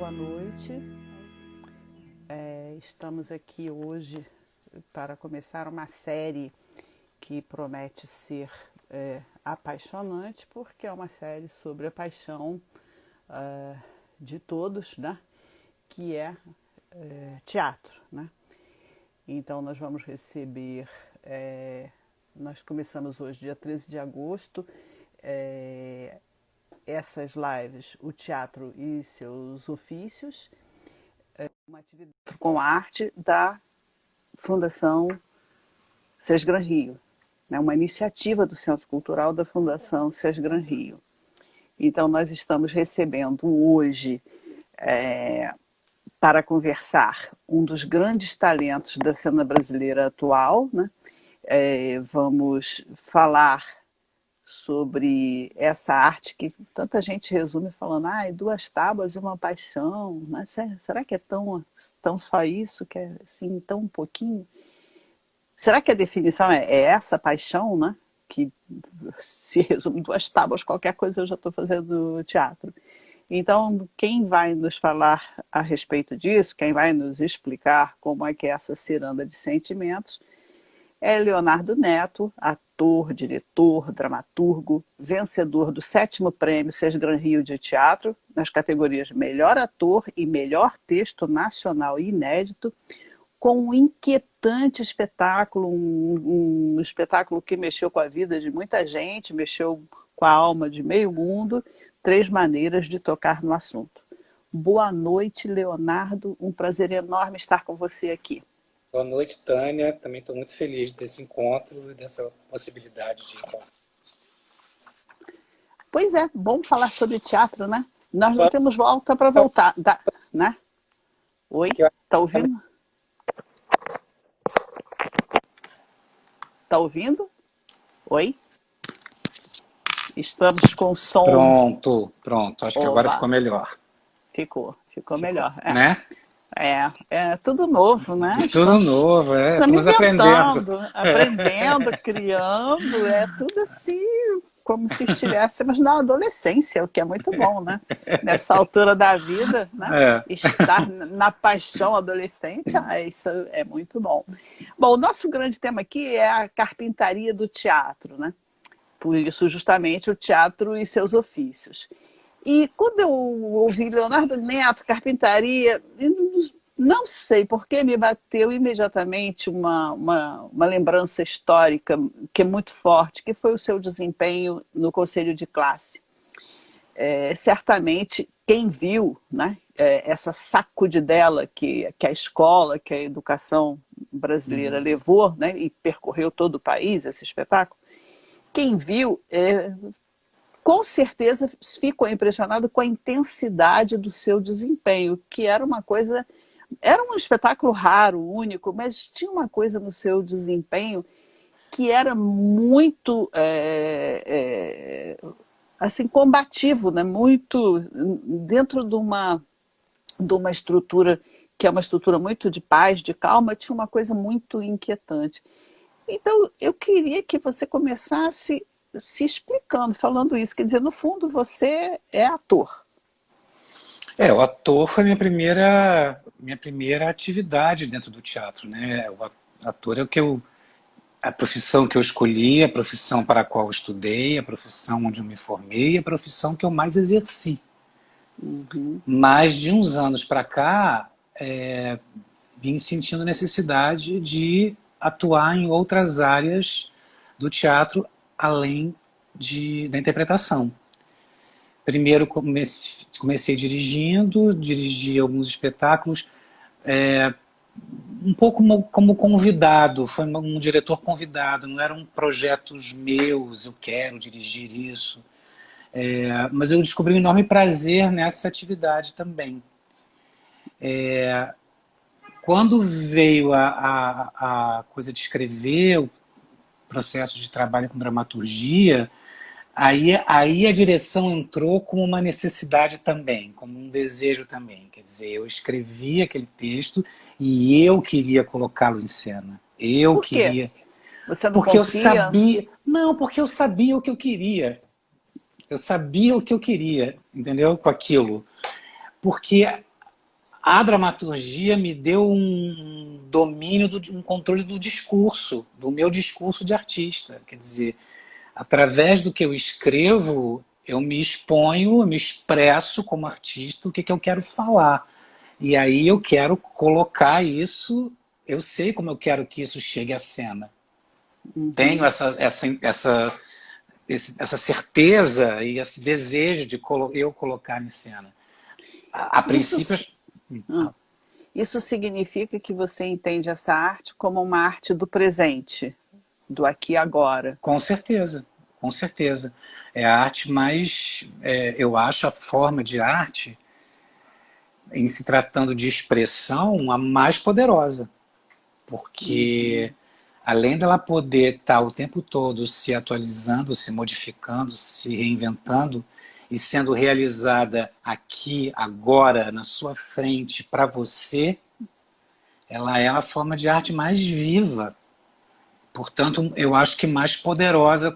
boa noite. Estamos aqui hoje para começar uma série que promete ser apaixonante, porque é uma série sobre a paixão de todos, né? Que é teatro, né? Então nós vamos receber, nós começamos hoje, dia 13 de agosto, essas lives, o teatro e seus ofícios, uma atividade com arte da Fundação Sesgran Rio, né, uma iniciativa do Centro Cultural da Fundação Sesgran Rio. Então nós estamos recebendo hoje, para conversar, um dos grandes talentos da cena brasileira atual, né? Vamos falar sobre essa arte que tanta gente resume falando, duas tábuas e uma paixão, né? Será que é tão só isso, que é assim, tão um pouquinho? Será que a definição é essa paixão, né? Que se resume em duas tábuas, qualquer coisa eu já estou fazendo teatro. Então, quem vai nos falar a respeito disso, quem vai nos explicar como é que é essa ciranda de sentimentos, é Leonardo Neto, ator, diretor, dramaturgo, vencedor do 7º Prêmio Sesgran Rio de Teatro, nas categorias Melhor Ator e Melhor Texto Nacional e Inédito, com um inquietante espetáculo, um espetáculo que mexeu com a vida de muita gente, mexeu com a alma de meio mundo, 3 maneiras de tocar no assunto. Boa noite, Leonardo, um prazer enorme estar com você aqui. Boa noite, Tânia. Também estou muito feliz desse encontro e dessa possibilidade de encontro. Pois é, bom falar sobre teatro, né? Nós não temos volta para voltar, né? Oi, tá ouvindo? Tá ouvindo? Oi? Estamos com som... Pronto. Acho que agora ficou melhor. Ficou melhor. Né? É tudo novo, né? Tudo novo, estamos aprendendo, criando, é tudo assim, como se estivéssemos na adolescência, o que é muito bom, né? Nessa altura da vida, né? Estar na paixão adolescente, isso é muito bom. Bom, o nosso grande tema aqui é a carpintaria do teatro, né? Por isso, justamente, o teatro e seus ofícios. E quando eu ouvi Leonardo Neto, carpintaria, não sei porque me bateu imediatamente uma lembrança histórica que é muito forte, que foi o seu desempenho no Conselho de Classe. Certamente, quem viu, né, essa sacudidela que a escola, que a educação brasileira levou, né, e percorreu todo o país, esse espetáculo, quem viu... com certeza ficou impressionado com a intensidade do seu desempenho, que era uma coisa, era um espetáculo raro, único, mas tinha uma coisa no seu desempenho que era muito assim, combativo, né? Muito dentro de uma estrutura que é uma estrutura muito de paz, de calma, tinha uma coisa muito inquietante. Então, eu queria que você começasse se explicando, falando isso. Quer dizer, no fundo, você é ator. O ator foi minha primeira atividade dentro do teatro, né? O ator é a profissão que eu escolhi, a profissão para a qual eu estudei, a profissão onde eu me formei, a profissão que eu mais exerci. Mas de uns anos para cá, vim sentindo necessidade de atuar em outras áreas do teatro, além da interpretação. Primeiro comecei dirigindo, dirigi alguns espetáculos, um pouco como convidado, foi um diretor convidado, não eram projetos meus, eu quero dirigir isso. Mas eu descobri um enorme prazer nessa atividade também. Quando veio a coisa de escrever, o processo de trabalho com dramaturgia, aí a direção entrou como uma necessidade também, como um desejo também. Quer dizer, eu escrevi aquele texto e eu queria colocá-lo em cena. Por quê? Você não porque confia? Eu sabia... Não, porque eu sabia o que eu queria. Eu sabia o que eu queria, entendeu? Com aquilo. Porque a dramaturgia me deu um domínio, um controle do discurso, do meu discurso de artista. Quer dizer, através do que eu escrevo, eu me exponho, eu me expresso como artista, o que eu quero falar. E aí eu quero colocar isso, eu sei como eu quero que isso chegue à cena. Tenho essa certeza e esse desejo de eu colocar em cena. A princípio... Isso, isso significa que você entende essa arte como uma arte do presente, do aqui e agora. Com certeza, com certeza. É a arte mais, eu acho a forma de arte, em se tratando de expressão, a mais poderosa. Porque além dela poder estar o tempo todo se atualizando, se modificando, se reinventando e sendo realizada aqui, agora, na sua frente, para você, ela é a forma de arte mais viva. Portanto, eu acho que mais poderosa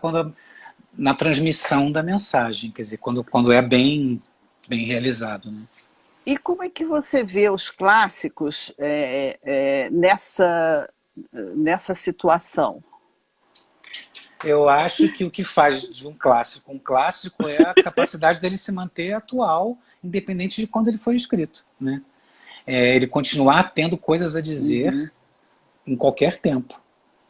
na transmissão da mensagem, quer dizer, quando é bem realizado, né? E como é que você vê os clássicos nessa situação? Eu acho que o que faz de um clássico é a capacidade dele se manter atual, independente de quando ele foi escrito, né? Ele continuar tendo coisas a dizer em qualquer tempo.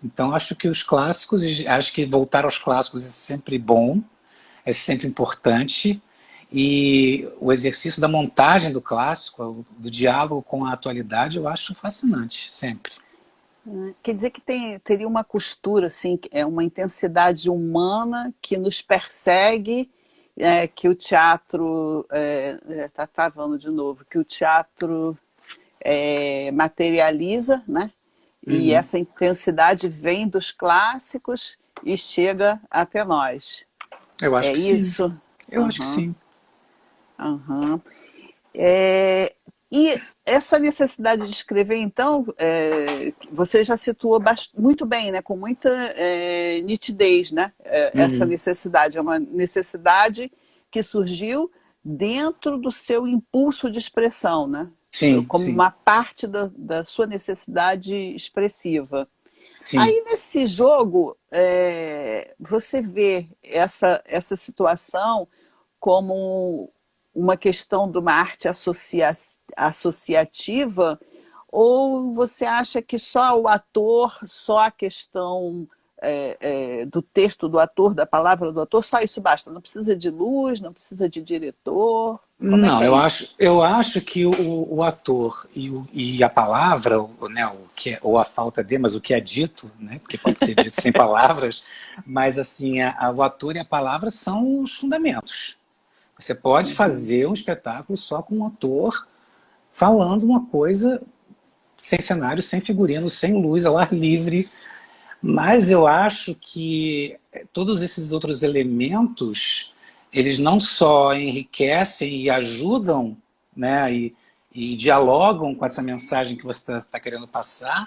Então acho que os clássicos, acho que voltar aos clássicos é sempre bom, é sempre importante, e o exercício da montagem do clássico, do diálogo com a atualidade, eu acho fascinante, sempre. Quer dizer que teria uma costura, assim, é uma intensidade humana que nos persegue, que o teatro está travando de novo, que o teatro materializa, né? E essa intensidade vem dos clássicos e chega até nós. Eu acho É que sim. isso? Eu acho que sim. E essa necessidade de escrever, então, você já situou muito bem, né, com muita nitidez, né? Essa necessidade é uma necessidade que surgiu dentro do seu impulso de expressão, né? Sim, Como sim. uma parte da sua necessidade expressiva. Sim. Aí, nesse jogo, você vê essa situação como uma questão de uma arte associativa, ou você acha que só o ator, só a questão do texto do ator, da palavra do ator, só isso basta? Não precisa de luz, não precisa de diretor? Como é que Não, é isso? eu acho que o ator e a palavra, né, ou a falta de, mas o que é dito, né, porque pode ser dito sem palavras, mas assim, o ator e a palavra são os fundamentos. Você pode fazer um espetáculo só com um ator falando uma coisa sem cenário, sem figurino, sem luz, ao ar livre, mas eu acho que todos esses outros elementos, eles não só enriquecem e ajudam, né, e dialogam com essa mensagem que você está querendo passar,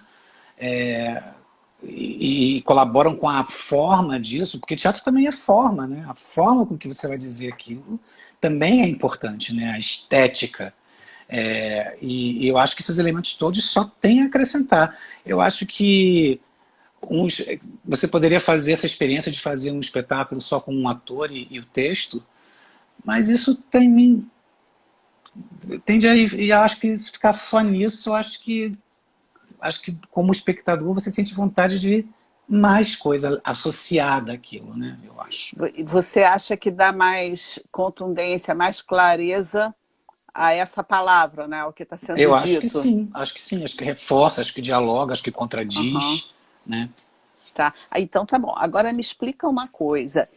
e colaboram com a forma disso, porque teatro também é forma, né? A forma com que você vai dizer aquilo também é importante, né? A estética. E eu acho que esses elementos todos só têm a acrescentar. Eu acho que você poderia fazer essa experiência de fazer um espetáculo só com um ator e o texto, mas isso tende a ir, e eu acho que se ficar só nisso, eu acho que como espectador você sente vontade de mais coisa associada àquilo, né? Eu acho. Você acha que dá mais contundência, mais clareza a essa palavra, né? O que está sendo Eu acho que dito? sim, acho que sim, acho que reforça, acho que dialoga, acho que contradiz, né? Tá. Então tá bom. Agora me explica uma coisa.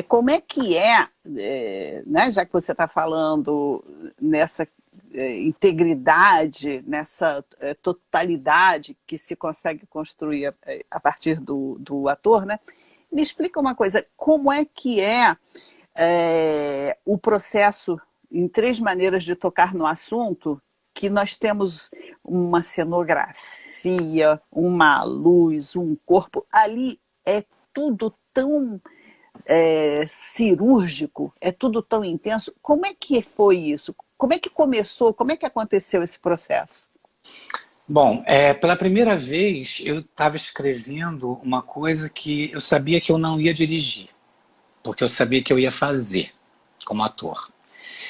Como é que né, já que você está falando nessa integridade, nessa totalidade que se consegue construir a partir do ator, né? Me explica uma coisa, como é que o processo, em 3 maneiras de tocar no assunto, que nós temos uma cenografia, uma luz, um corpo, ali é tudo tão cirúrgico, é tudo tão intenso. Como é que foi isso? como é que começou, como é que aconteceu esse processo? Bom, pela primeira vez eu estava escrevendo uma coisa que eu sabia que eu não ia dirigir, porque eu sabia que eu ia fazer como ator.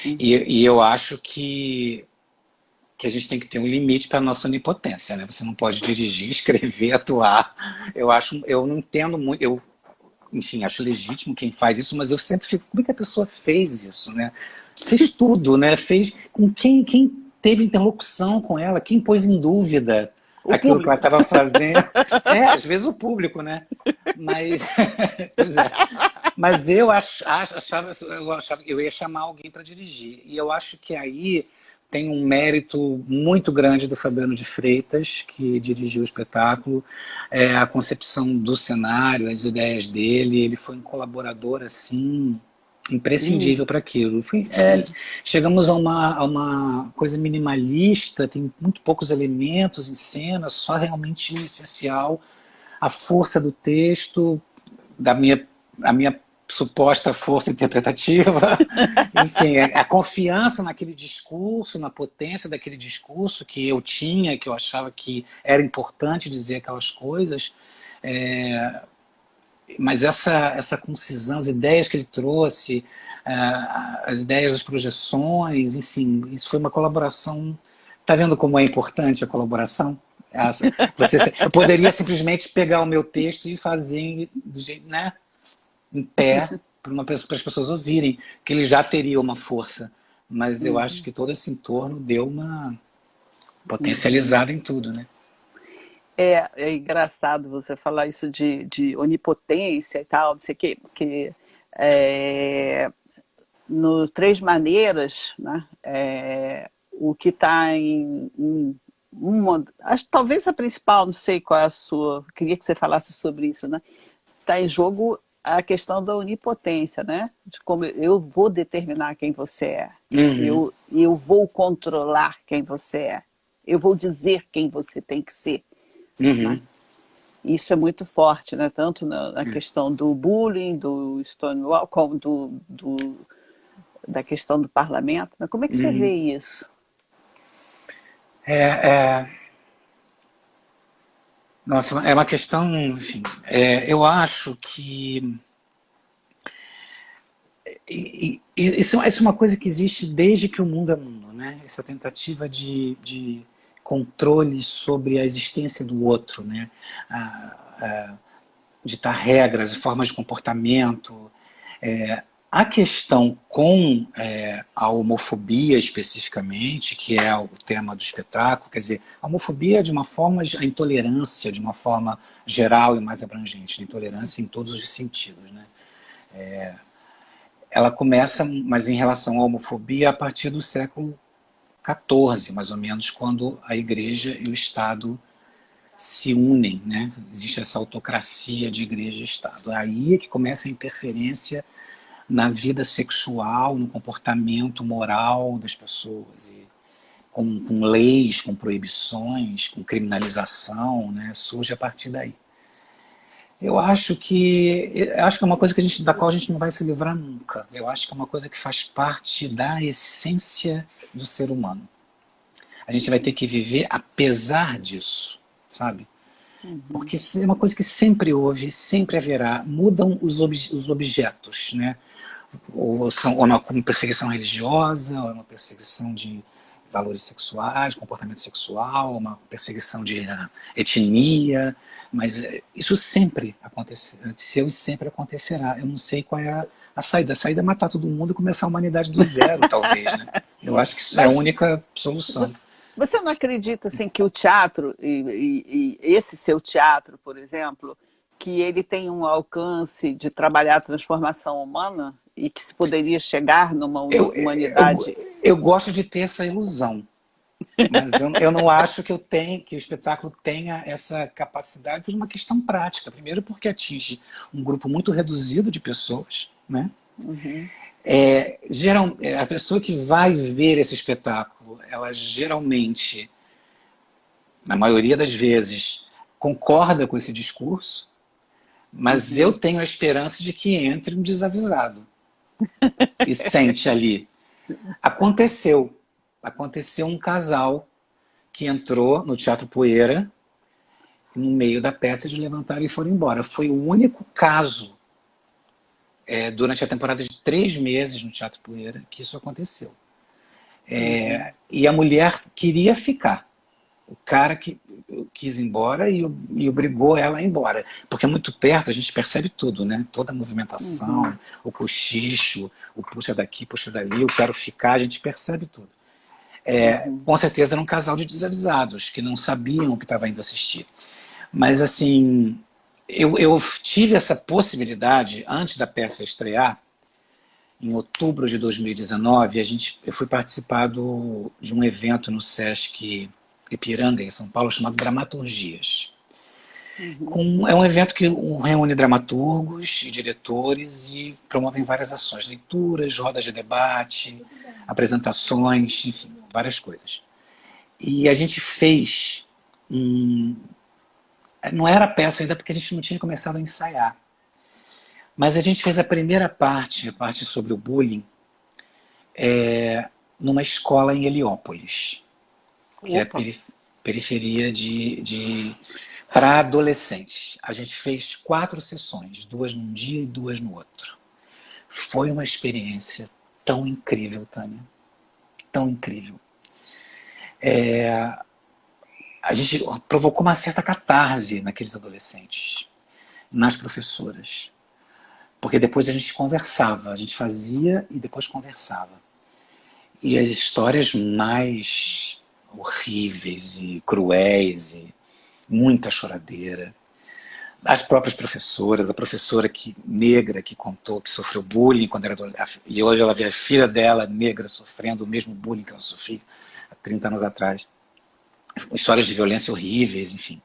E eu acho que a gente tem que ter um limite para a nossa onipotência, né? Você não pode dirigir, escrever, atuar. Eu não entendo muito, enfim, acho legítimo quem faz isso, mas eu sempre fico, como é que a pessoa fez isso, né? Fez tudo, né? Fez com quem teve interlocução com ela, quem pôs em dúvida O aquilo que ela público. estava fazendo. Às vezes o público, né? Mas, pois é. Mas achava que eu ia chamar alguém para dirigir. E eu acho que aí tem um mérito muito grande do Fabiano de Freitas, que dirigiu o espetáculo, a concepção do cenário, as ideias dele. Ele foi um colaborador assim imprescindível para aquilo. Chegamos a uma coisa minimalista, tem muito poucos elementos em cena, só realmente o essencial, a força do texto, a minha suposta força interpretativa, enfim, a confiança naquele discurso, na potência daquele discurso que eu tinha, que eu achava que era importante dizer aquelas coisas, mas essa concisão, as ideias que ele trouxe, as ideias das projeções, enfim, isso foi uma colaboração. Está vendo como é importante a colaboração? Eu poderia simplesmente pegar o meu texto e fazer do jeito, né, em pé, para as pessoas ouvirem, que ele já teria uma força. Mas eu acho que todo esse entorno deu uma potencializada em tudo, né? É engraçado você falar isso de onipotência e tal, não sei o quê, porque no Três Maneiras, né, o que está em uma, acho, talvez a principal, não sei qual é a sua, queria que você falasse sobre isso, né? Está em jogo a questão da onipotência, né? De como eu vou determinar quem você é, eu vou controlar quem você é, eu vou dizer quem você tem que ser. Né? Isso é muito forte, né? Tanto na questão do bullying, do Stonewall, como da questão do parlamento. Né? Como é que você vê isso? Nossa, é uma questão, enfim, eu acho que isso é uma coisa que existe desde que o mundo é mundo, né? Essa tentativa de controle sobre a existência do outro, né? Ditar regras, formas de comportamento. A questão com a homofobia especificamente, que é o tema do espetáculo, quer dizer, a homofobia de uma forma, a intolerância de uma forma geral e mais abrangente, a intolerância em todos os sentidos, né? Ela começa, mas em relação à homofobia, a partir do século XIV, mais ou menos, quando a Igreja e o Estado se unem, né? Existe essa autocracia de Igreja e Estado. Aí é que começa a interferência na vida sexual, no comportamento moral das pessoas, e com leis, com proibições, com criminalização, né? Surge a partir daí. Eu acho que é uma coisa da qual a gente não vai se livrar nunca. Eu acho que é uma coisa que faz parte da essência do ser humano. A gente vai ter que viver apesar disso, sabe? Porque é uma coisa que sempre houve, sempre haverá. Mudam os objetos, né? Ou uma perseguição religiosa, ou uma perseguição de valores sexuais, comportamento sexual, uma perseguição de etnia, mas isso sempre aconteceu e sempre acontecerá. Eu não sei qual é a saída. A saída é matar todo mundo e começar a humanidade do zero, talvez, né? Eu acho que isso é a única solução. Você não acredita assim, que o teatro, e esse seu teatro, por exemplo, que ele tem um alcance de trabalhar a transformação humana e que se poderia chegar numa humanidade? Eu gosto de ter essa ilusão, mas eu não acho que o espetáculo tenha essa capacidade por uma questão prática. Primeiro porque atinge um grupo muito reduzido de pessoas, né? A pessoa que vai ver esse espetáculo, ela geralmente, na maioria das vezes, concorda com esse discurso, mas eu tenho a esperança de que entre um desavisado e sente ali. Aconteceu. aconteceu um casal que entrou no Teatro Poeira, no meio da peça eles levantaram e foram embora. Foi o único caso, durante a temporada de 3 meses no Teatro Poeira, que isso aconteceu. E a mulher queria ficar. O cara que quis ir embora e obrigou ela a ir embora. Porque é muito perto, a gente percebe tudo, né? Toda a movimentação, o cochicho, o puxa daqui, puxa dali, eu quero ficar, a gente percebe tudo. Com certeza era um casal de desavisados, que não sabiam o que estava indo assistir. Mas, assim, eu tive essa possibilidade, antes da peça estrear, em outubro de 2019, eu fui participar de um evento no Sesc Ipiranga, em São Paulo, chamado Dramaturgias. É um evento que reúne dramaturgos e diretores e promovem várias ações, leituras, rodas de debate, apresentações, enfim, várias coisas. E a gente fez não era peça ainda porque a gente não tinha começado a ensaiar. Mas a gente fez a primeira parte, a parte sobre o bullying, numa escola em Heliópolis, que é periferia para adolescentes. A gente fez 4 sessões, 2 num dia e 2 no outro. Foi uma experiência tão incrível, Tânia. Tão incrível. A gente provocou uma certa catarse naqueles adolescentes, nas professoras. Porque depois a gente conversava, a gente fazia e depois conversava. E as histórias mais horríveis e cruéis, e muita choradeira. As próprias professoras, a professora negra que contou que sofreu bullying quando era adolescente, e hoje ela vê a filha dela negra sofrendo o mesmo bullying que ela sofria há 30 anos atrás. Histórias de violência horríveis, enfim,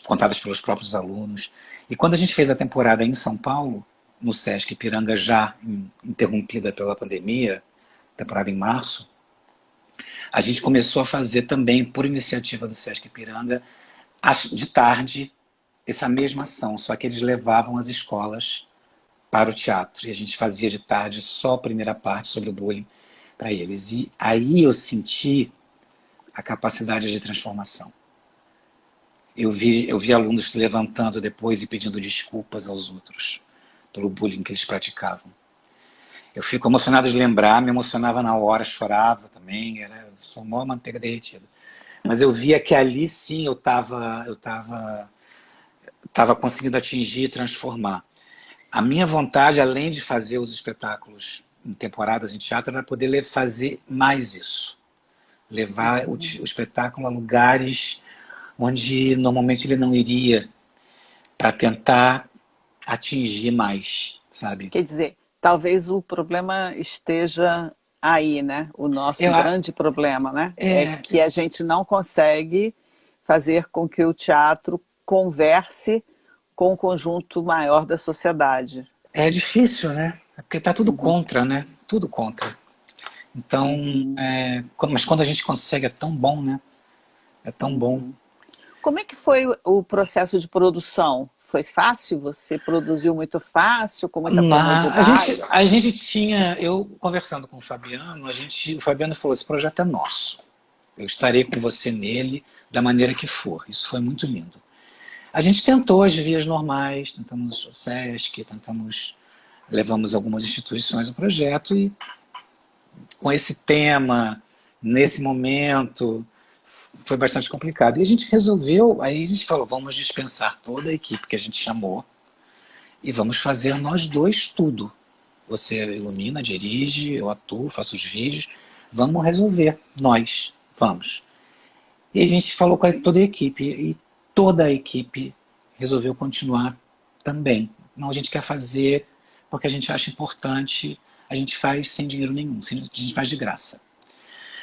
contadas pelos próprios alunos. E quando a gente fez a temporada em São Paulo, no Sesc Ipiranga, já interrompida pela pandemia, temporada em março, a gente começou a fazer também, por iniciativa do Sesc Ipiranga, de tarde, essa mesma ação, só que eles levavam as escolas para o teatro, e a gente fazia de tarde só a primeira parte sobre o bullying para eles. E aí eu senti a capacidade de transformação. Eu vi alunos se levantando depois e pedindo desculpas aos outros pelo bullying que eles praticavam. Eu fico emocionado de lembrar, me emocionava na hora, chorava também, sou uma manteiga derretida. Mas eu via que ali sim eu estava conseguindo atingir e transformar. A minha vontade, além de fazer os espetáculos em temporadas em teatro, era poder fazer mais isso. Levar o espetáculo a lugares onde normalmente ele não iria, para tentar atingir mais, sabe? Quer dizer, talvez o problema esteja aí, né? O nosso grande problema, né? É que a gente não consegue fazer com que o teatro converse com o conjunto maior da sociedade. É difícil, né? Porque tá tudo contra, né? Tudo contra. Então, mas quando a gente consegue é tão bom, né? É tão bom. Como é que foi o processo de produção? Foi fácil? Você produziu muito fácil, com muita curiosidade? A gente tinha, eu conversando com o Fabiano, o Fabiano falou, esse projeto é nosso. Eu estarei com você nele da maneira que for. Isso foi muito lindo. A gente tentou as vias normais, tentamos o Sesc, levamos algumas instituições ao projeto e com esse tema, nesse momento, foi bastante complicado. E a gente resolveu, aí a gente falou, vamos dispensar toda a equipe que a gente chamou e vamos fazer nós dois tudo. Você ilumina, dirige, eu atuo, faço os vídeos, vamos resolver, nós, vamos. E a gente falou com toda a equipe, e toda a equipe resolveu continuar também. Não, a gente quer fazer porque a gente acha importante, a gente faz sem dinheiro nenhum, a gente faz de graça.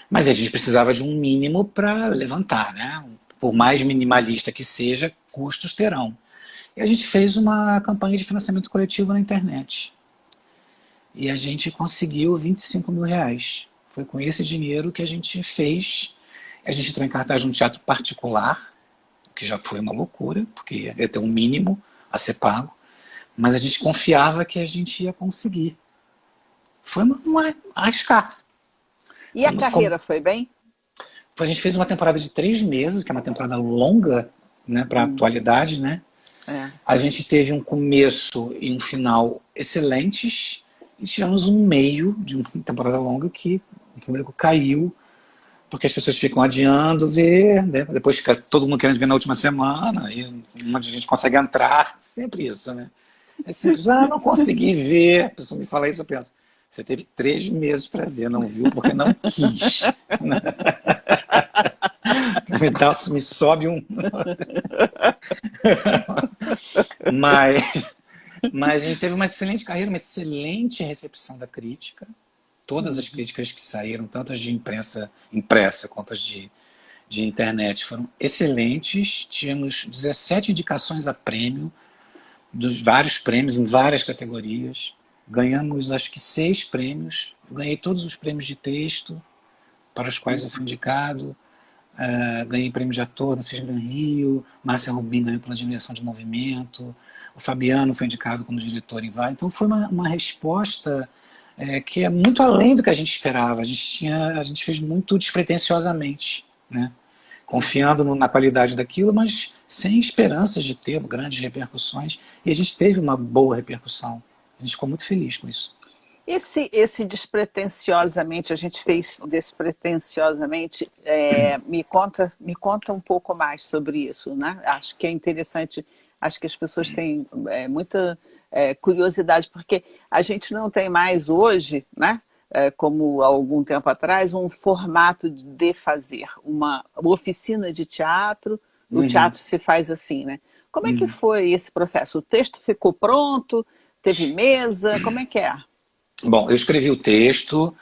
Mas a gente precisava de um mínimo para levantar, né? Por mais minimalista que seja, custos terão. E a gente fez uma campanha de financiamento coletivo na internet. E a gente conseguiu R$25 mil. Foi com esse dinheiro que a gente fez. A gente entrou em cartaz num teatro particular, que já foi uma loucura, porque ia ter um mínimo a ser pago. Mas a gente confiava que a gente ia conseguir. Foi uma arriscar. E a carreira foi bem? A gente fez uma temporada de 3 meses, que é uma temporada longa, né, para a atualidade, né? É. A gente teve um começo e um final excelentes e tivemos um meio de uma temporada longa que o público caiu porque as pessoas ficam adiando ver, né? Depois fica todo mundo querendo ver na última semana e um monte de gente consegue entrar, sempre isso, né? É sempre, não consegui ver. A pessoa me fala isso, eu penso, você teve 3 meses para ver, não viu porque não quis. Me sobe um. mas, mas a gente teve uma excelente carreira, uma excelente recepção da crítica. Todas as críticas que saíram, tanto as de imprensa impressa quanto as de internet, foram excelentes. Tivemos 17 indicações a prêmio, dos vários prêmios em várias categorias. Ganhamos acho que 6 prêmios. Eu ganhei todos os prêmios de texto para os quais eu fui indicado. Ganhei prêmio de ator na Cisne Rio, Márcia Rubim ganhou pela direção de movimento, o Fabiano foi indicado como diretor em vários. Então foi uma resposta que é muito além do que a gente esperava. A gente fez muito despretensiosamente, né? Confiando na qualidade daquilo, mas sem esperanças de ter grandes repercussões. E a gente teve uma boa repercussão. A gente ficou muito feliz com isso. Esse despretensiosamente, a gente fez despretensiosamente, me conta um pouco mais sobre isso, né? Acho que é interessante, acho que as pessoas têm muita curiosidade, porque a gente não tem mais hoje, né? Como há algum tempo atrás, um formato de fazer uma oficina de teatro, o teatro se faz assim, né? Como é que foi esse processo? O texto ficou pronto? Teve mesa? Como é que é? Bom, eu escrevi o texto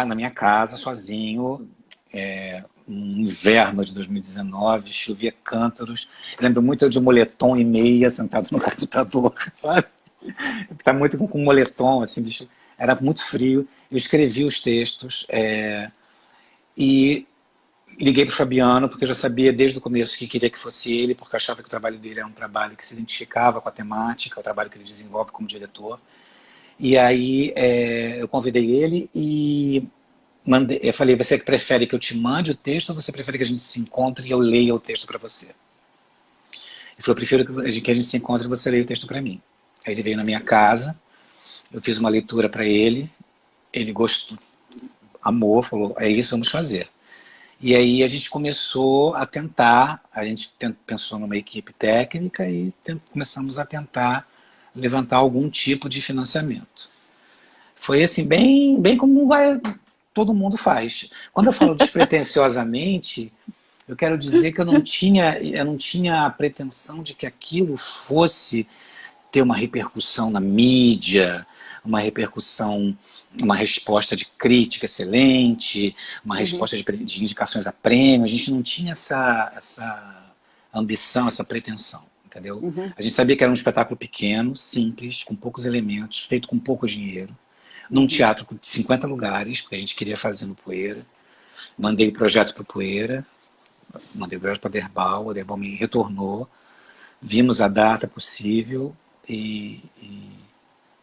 na minha casa, sozinho, no inverno de 2019, chovia cântaros. Lembro muito de um moletom e meia sentado no computador, sabe? Tá muito com moletom, assim, bicho. Era muito frio. Eu escrevi os textos e liguei para o Fabiano, porque eu já sabia desde o começo que queria que fosse ele, porque eu achava que o trabalho dele era um trabalho que se identificava com a temática, o trabalho que ele desenvolve como diretor. E aí eu convidei ele e eu falei, você que prefere que eu te mande o texto ou você prefere que a gente se encontre e eu leia o texto para você? Ele falou, eu prefiro que a gente se encontre e você leia o texto para mim. Aí ele veio na minha casa, eu fiz uma leitura para ele gostou, amou, falou, é isso, vamos fazer. E aí a gente começou a tentar, a gente pensou numa equipe técnica e começamos a tentar levantar algum tipo de financiamento. Foi assim, bem como todo mundo faz. Quando eu falo despretensiosamente, eu quero dizer que eu não tinha a pretensão de que aquilo fosse ter uma repercussão na mídia, uma repercussão, uma resposta de crítica excelente, uma resposta de indicações a prêmio. A gente não tinha essa ambição, essa pretensão. Entendeu? A gente sabia que era um espetáculo pequeno, simples, com poucos elementos, feito com pouco dinheiro, num teatro com 50 lugares, porque a gente queria fazer no Poeira. Mandei o projeto para o Poeira, mandei o projeto para a Derbal, o Derbal me retornou, vimos a data possível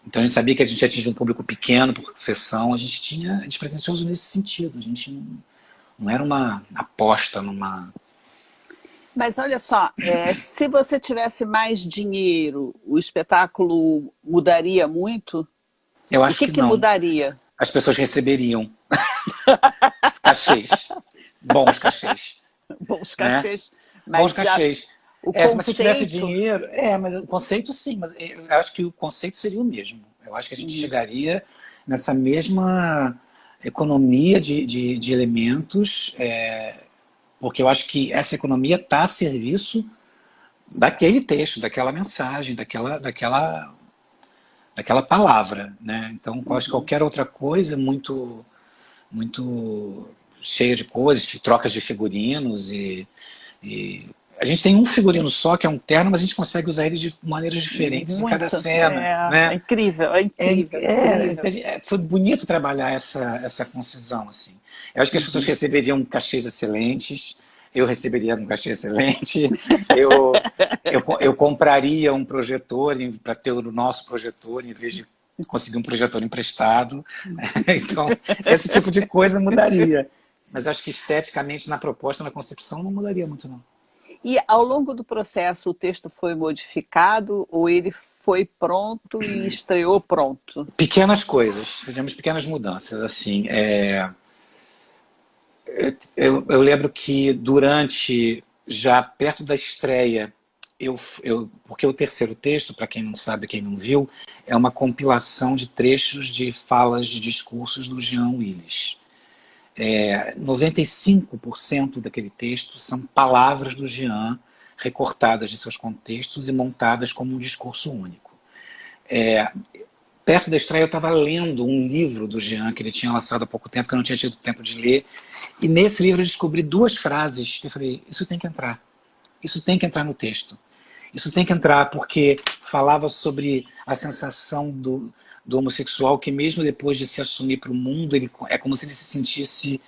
então a gente sabia que a gente ia atingir um público pequeno por sessão, a gente tinha despretensioso nesse sentido, a gente não era uma aposta numa... Mas olha só, se você tivesse mais dinheiro, o espetáculo mudaria muito? Eu acho O que não. mudaria? As pessoas receberiam cachês, bons cachês. Bons cachês. Né? Bons cachês. Mas se eu tivesse dinheiro... mas o conceito sim, mas eu acho que o conceito seria o mesmo. Eu acho que a gente chegaria nessa mesma economia de elementos... porque eu acho que essa economia está a serviço daquele texto, daquela mensagem, daquela palavra, né? Então, eu acho que qualquer outra coisa muito cheia de coisas, trocas de figurinos e a gente tem um figurino só, que é um terno, mas a gente consegue usar ele de maneiras diferentes em cada cena. Né? É incrível, incrível. Foi bonito trabalhar essa concisão, assim. Eu acho que as pessoas receberiam cachês excelentes, eu receberia um cachê excelente, eu compraria um projetor para ter o nosso projetor, em vez de conseguir um projetor emprestado. Então, esse tipo de coisa mudaria. Mas acho que esteticamente, na proposta, na concepção, não mudaria muito, não. E ao longo do processo o texto foi modificado ou ele foi pronto e estreou pronto? Pequenas coisas, fizemos pequenas mudanças. Assim, eu lembro que durante, já perto da estreia, porque o terceiro texto, para quem não sabe, quem não viu, é uma compilação de trechos de falas de discursos do Jean Willis. 95% daquele texto são palavras do Jean recortadas de seus contextos e montadas como um discurso único. Perto da estreia eu estava lendo um livro do Jean que ele tinha lançado há pouco tempo, que eu não tinha tido tempo de ler, e nesse livro eu descobri 2 frases que eu falei, isso tem que entrar no texto. Isso tem que entrar porque falava sobre a sensação do homossexual que mesmo depois de se assumir para o mundo, é como se ele se sentisse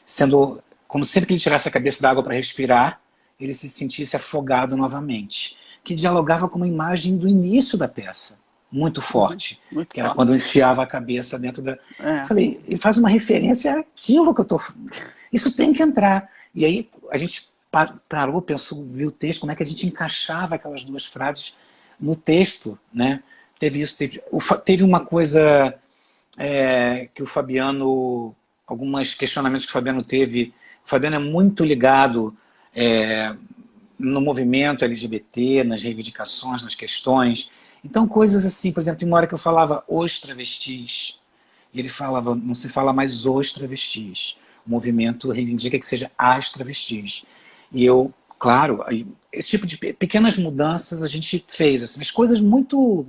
sendo, como sempre que ele tirasse a cabeça da água para respirar, ele se sentisse afogado novamente. Que dialogava com uma imagem do início da peça, muito forte, Muito que era forte. quando eu enfiava a cabeça dentro da... Eu falei, ele faz uma referência àquilo que eu estou... Isso tem que entrar. E aí a gente parou, pensou, viu o texto, como é que a gente encaixava aquelas 2 frases no texto, né? Teve isso, teve uma coisa que o Fabiano, alguns questionamentos que o Fabiano teve. O Fabiano é muito ligado no movimento LGBT, nas reivindicações, nas questões. Então, coisas assim, por exemplo, tem uma hora que eu falava os travestis, e ele falava, não se fala mais os travestis. O movimento reivindica que seja as travestis. E eu, claro, esse tipo de pequenas mudanças a gente fez, assim, mas coisas muito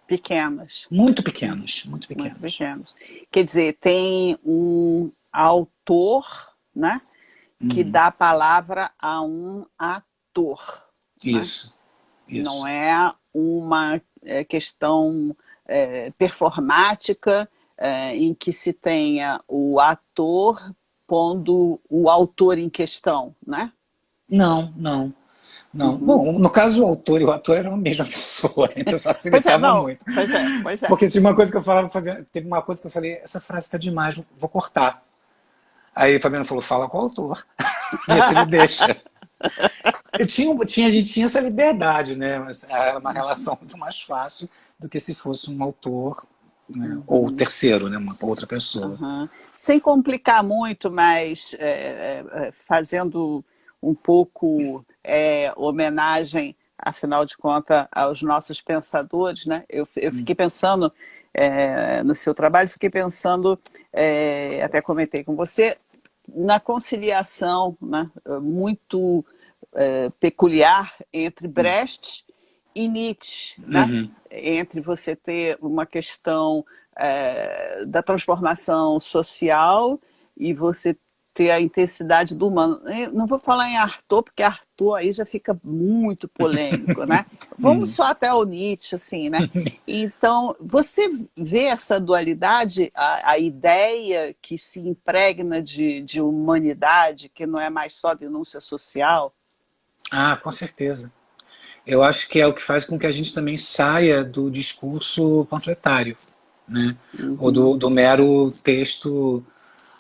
pequenas. Muito pequenas, muito pequenas. Muito pequenos. Quer dizer, tem um autor, né, que dá a palavra a um ator. Isso, né? isso. Não é uma questão performática em que se tenha o ator pondo o autor em questão, né? Não, não. Não. Bom, no caso, o autor e o ator eram a mesma pessoa, então facilitava muito. Pois é. Porque tinha uma coisa que eu falava, teve uma coisa que eu falei, essa frase está demais, vou cortar. Aí o Fabiano falou, fala com o autor. E assim ele deixa. A gente tinha essa liberdade, né? Mas era uma relação muito mais fácil do que se fosse um autor, né? Ou o terceiro, né? Uma outra pessoa. Sem complicar muito, mas fazendo um pouco homenagem, afinal de contas, aos nossos pensadores, né? Eu fiquei pensando no seu trabalho, fiquei pensando, até comentei com você, na conciliação, né, muito peculiar entre Brecht e Nietzsche, né? Entre você ter uma questão da transformação social e você ter a intensidade do humano. Eu não vou falar em Arthur, porque Arthur aí já fica muito polêmico, né? Vamos só até o Nietzsche, assim, né? Então, você vê essa dualidade, a ideia que se impregna de humanidade, que não é mais só denúncia social? Ah, com certeza. Eu acho que é o que faz com que a gente também saia do discurso panfletário, né? Ou do mero texto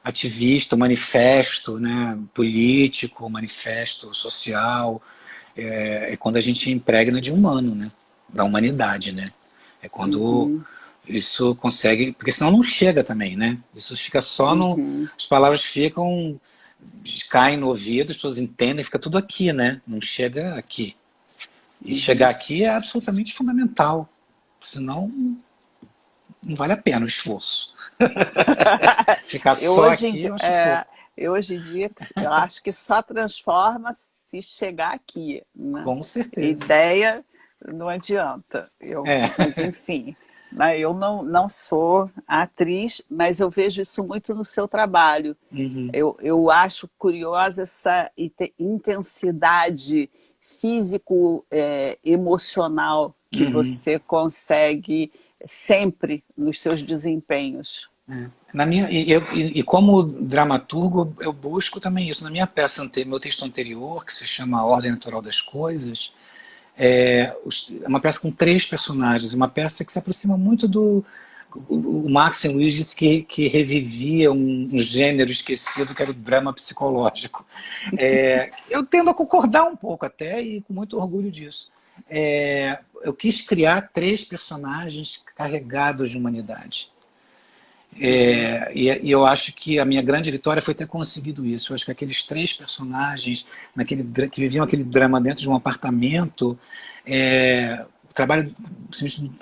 ativista, manifesto, né, político, manifesto social, é quando a gente impregna de humano, né, da humanidade, né, é quando isso consegue, porque senão não chega também, né, isso fica só as palavras ficam, caem no ouvido, as pessoas entendem, fica tudo aqui, né, não chega aqui, e chegar aqui é absolutamente fundamental, senão não vale a pena o esforço. Ficar só aqui, eu acho pouco. Hoje em dia, eu acho que só transforma se chegar aqui. Né? Com certeza. Ideia não adianta. Mas, enfim, né, eu não sou atriz, mas eu vejo isso muito no seu trabalho. Eu acho curiosa essa intensidade físico-emocional que você consegue sempre nos seus desempenhos. E como dramaturgo, eu busco também isso. Na minha peça, meu texto anterior, que se chama A Ordem Natural das Coisas, é uma peça com 3 personagens, uma peça que se aproxima muito o Max Luiz disse que revivia um gênero esquecido, que era o drama psicológico. Eu tendo a concordar um pouco até, e com muito orgulho disso. Eu quis criar 3 personagens carregados de humanidade. E eu acho que a minha grande vitória foi ter conseguido isso. Eu acho que aqueles 3 personagens que viviam aquele drama dentro de um apartamento, o trabalho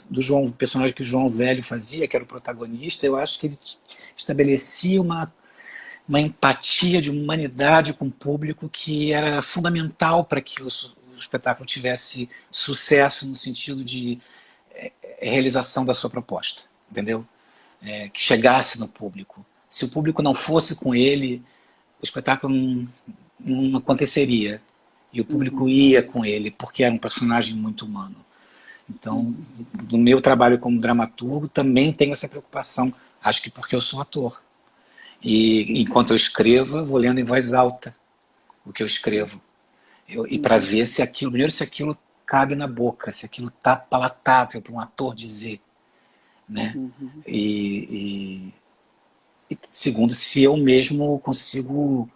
do João, o personagem que o João Velho fazia, que era o protagonista, eu acho que ele estabelecia uma empatia de humanidade com o público que era fundamental para que o espetáculo tivesse sucesso no sentido de realização da sua proposta, entendeu? Que chegasse no público. Se o público não fosse com ele, o espetáculo não aconteceria. E o público ia com ele, porque era um personagem muito humano. Então, no meu trabalho como dramaturgo, também tenho essa preocupação. Acho que porque eu sou ator. E enquanto eu escrevo, eu vou lendo em voz alta o que eu escrevo. E para ver se aquilo cabe na boca, se aquilo está palatável para um ator dizer. Né? E segundo, se eu mesmo consigo,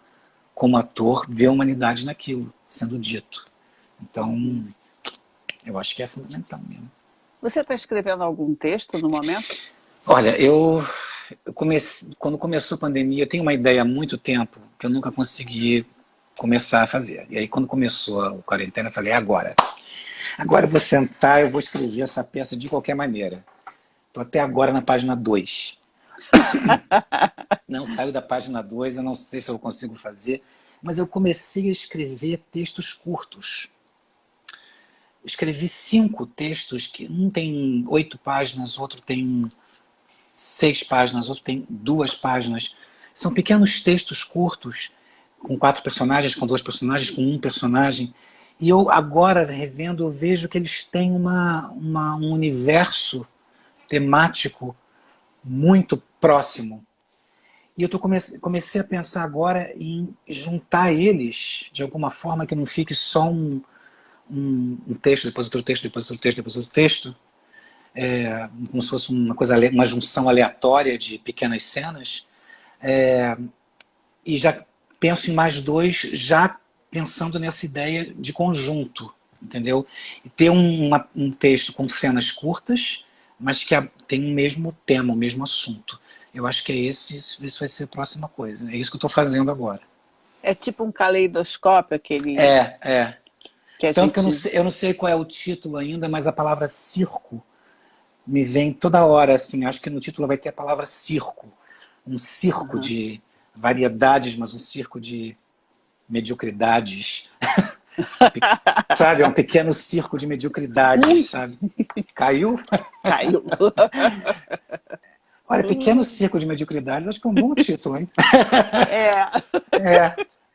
como ator, ver a humanidade naquilo sendo dito. Então, eu acho que é fundamental mesmo. Você está escrevendo algum texto no momento? Olha, quando começou a pandemia, eu tenho uma ideia há muito tempo que eu nunca consegui começar a fazer. E aí, quando começou a quarentena, eu falei, agora eu vou sentar, eu vou escrever essa peça de qualquer maneira. Estou até agora na página 2. Não saio da página 2, eu não sei se eu consigo fazer, mas eu comecei a escrever textos curtos. Escrevi 5 textos, que um tem 8 páginas, outro tem 6 páginas, outro tem 2 páginas. São pequenos textos curtos, com 4 personagens, com 2 personagens, com 1 personagem. E eu agora, revendo, eu vejo que eles têm um universo temático muito próximo. E eu comecei a pensar agora em juntar eles de alguma forma que não fique só um texto, depois outro texto, depois outro texto, depois outro texto, como se fosse uma junção aleatória de pequenas cenas. E já penso em mais 2, já pensando nessa ideia de conjunto, entendeu? E ter um texto com cenas curtas, mas que tem o mesmo tema, o mesmo assunto. Eu acho que isso vai ser a próxima coisa. É isso que eu estou fazendo agora. É tipo um caleidoscópio, aquele... Que a Tanto gente... que eu não sei qual é o título ainda, mas a palavra circo me vem toda hora, assim. Acho que no título vai ter a palavra circo. Um circo de variedades, mas um circo de mediocridades. Sabe, é um pequeno circo de mediocridades, sabe? Caiu? Caiu. Olha, pequeno circo de mediocridades, acho que é um bom título, hein?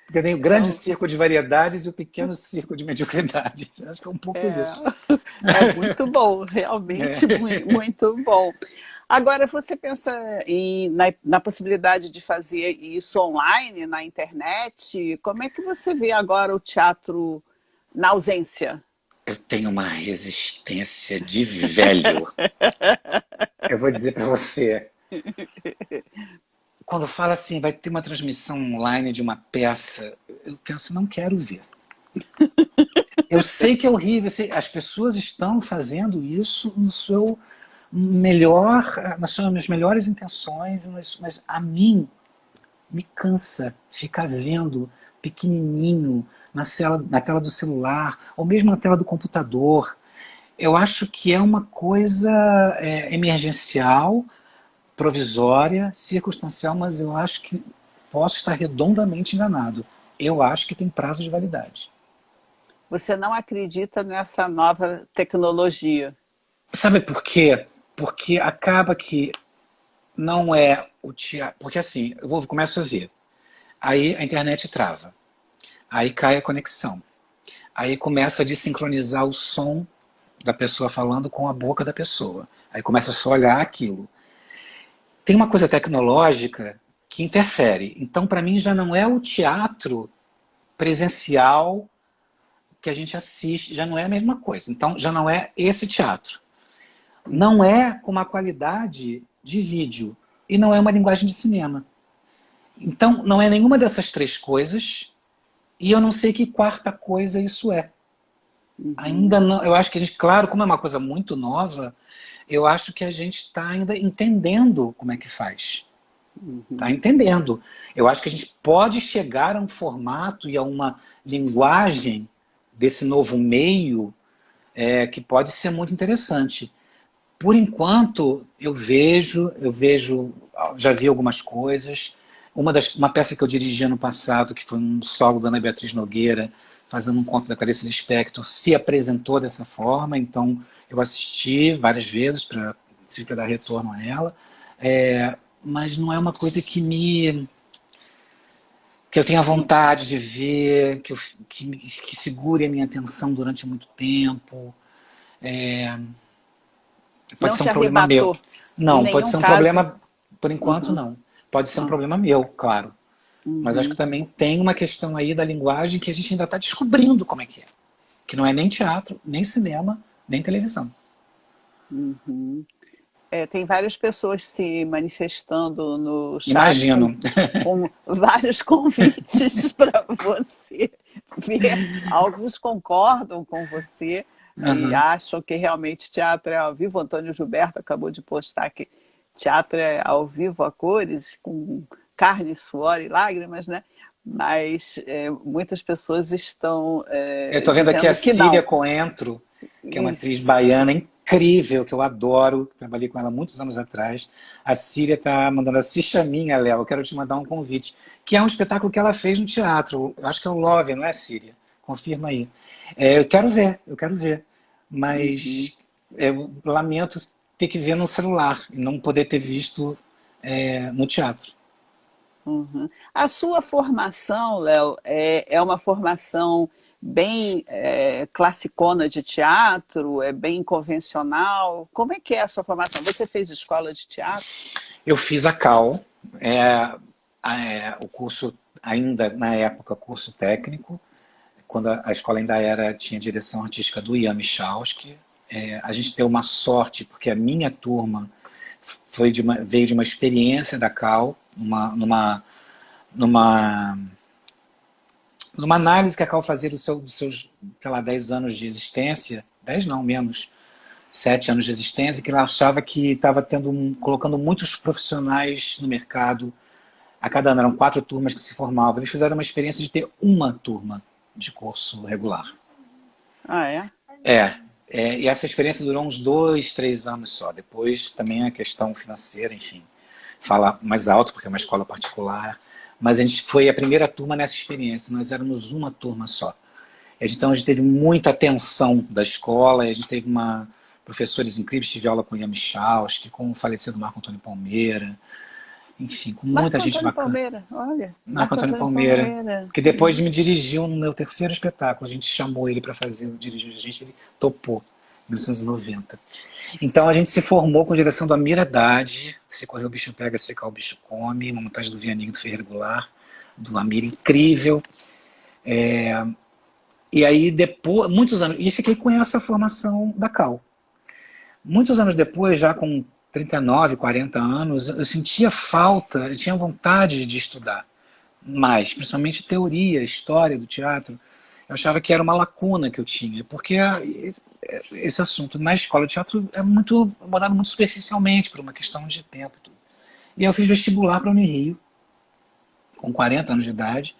Porque tem o grande circo de variedades e o pequeno circo de mediocridades. Acho que é um pouco isso. É muito bom, realmente muito bom. Agora, você pensa na possibilidade de fazer isso online, na internet? Como é que você vê agora o teatro na ausência? Eu tenho uma resistência de velho. Eu vou dizer para você. Quando fala assim, vai ter uma transmissão online de uma peça, eu penso, não quero ver. Eu sei que é horrível, as pessoas estão fazendo isso no seu melhor, nas suas melhores intenções, mas a mim me cansa ficar vendo pequenininho na tela do celular, ou mesmo na tela do computador. Eu acho que é uma coisa emergencial, provisória, circunstancial, mas eu acho que posso estar redondamente enganado. Eu acho que tem prazo de validade. Você não acredita nessa nova tecnologia? Sabe por quê? Porque acaba que não é o teatro... Porque assim, começo a ver. Aí a internet trava. Aí cai a conexão. Aí começa a desincronizar o som da pessoa falando com a boca da pessoa. Aí começa só a olhar aquilo. Tem uma coisa tecnológica que interfere. Então, para mim, já não é o teatro presencial que a gente assiste, já não é a mesma coisa. Então, já não é esse teatro. Não é com uma qualidade de vídeo e não é uma linguagem de cinema. Então, não é nenhuma dessas três coisas e eu não sei que quarta coisa isso é. Ainda não, eu acho que a gente, claro, como é uma coisa muito nova, eu acho que a gente está ainda entendendo como é que faz. Está entendendo. Eu acho que a gente pode chegar a um formato e a uma linguagem desse novo meio que pode ser muito interessante. Por enquanto, já vi algumas coisas. Uma peça que eu dirigi ano passado, que foi um solo da Ana Beatriz Nogueira, fazendo um conto da Clarice Lispector, se apresentou dessa forma, então eu assisti várias vezes para dar retorno a ela, mas não é uma coisa que eu tenha vontade de ver, que segure a minha atenção durante muito tempo. Pode Não ser te um problema meu. arrebatou em Não, pode nenhum ser um caso? problema, por enquanto não. Pode ser um Ah, problema meu, claro. Mas acho que também tem uma questão aí da linguagem que a gente ainda está descobrindo como é. Que não é nem teatro, nem cinema, nem televisão. tem várias pessoas se manifestando no chat Imagino. com vários convites para você ver. Alguns concordam com você e Uhum. acham que realmente teatro é ao vivo. O Antônio Gilberto acabou de postar que teatro é ao vivo a cores, com carne, suor e lágrimas, né? Mas muitas pessoas estão Eu estou vendo aqui a dizendo que Cília não. Coentro, que é uma atriz Isso. baiana incrível, que eu adoro, trabalhei com ela muitos anos atrás. A Cília está mandando assiste a minha, Léo, eu quero te mandar um convite, que é um espetáculo que ela fez no teatro. Eu acho que é o Love, não é, Cília? Confirma aí. Eu quero ver. Mas eu lamento ter que ver no celular e não poder ter visto no teatro. Uhum. A sua formação, Léo, é uma formação bem classicona de teatro? É bem convencional? Como é que é a sua formação? Você fez escola de teatro? Eu fiz a Cal, o curso ainda na época curso técnico, quando a escola ainda tinha direção artística do Ian Michalski. A gente deu uma sorte porque a minha turma veio de uma experiência da Cal, numa análise que a Cal fazia dos seus, sei lá, 10 anos de existência, 10 não, menos, 7 anos de existência, que ela achava que estava colocando muitos profissionais no mercado. A cada ano eram 4 turmas que se formavam. Eles fizeram uma experiência de ter uma turma de curso regular. Ah, é? E essa experiência durou uns 2, 3 anos só. Depois também a questão financeira, enfim, fala mais alto, porque é uma escola particular. Mas a gente foi a primeira turma nessa experiência. Nós éramos uma turma só. Então a gente teve muita atenção da escola. A gente teve professores incríveis. Tive aula com o Ian Michalski, com o falecido Marco Antônio Palmeira. Enfim, com muita Marco gente Antônio bacana. Palmeira, olha, Marco Marco Antônio Antônio Palmeira, Palmeira. que depois me dirigiu no meu terceiro espetáculo. A gente chamou ele para dirigir a gente, ele topou, em 1990. Então a gente se formou com direção do Amir Haddad, Se Correr o Bicho Pega, Se Ficar o Bicho Come, uma montagem do Vianinho do Ferreira Goulart, do Amir, incrível. E aí depois, muitos anos, e fiquei com essa formação da Cal. Muitos anos depois, já com 39, 40 anos, eu sentia falta, eu tinha vontade de estudar mais, principalmente teoria, história do teatro. Eu achava que era uma lacuna que eu tinha, porque esse assunto na escola de teatro é muito abordado muito superficialmente, por uma questão de tempo. E eu fiz vestibular para a Unirio, com 40 anos de idade,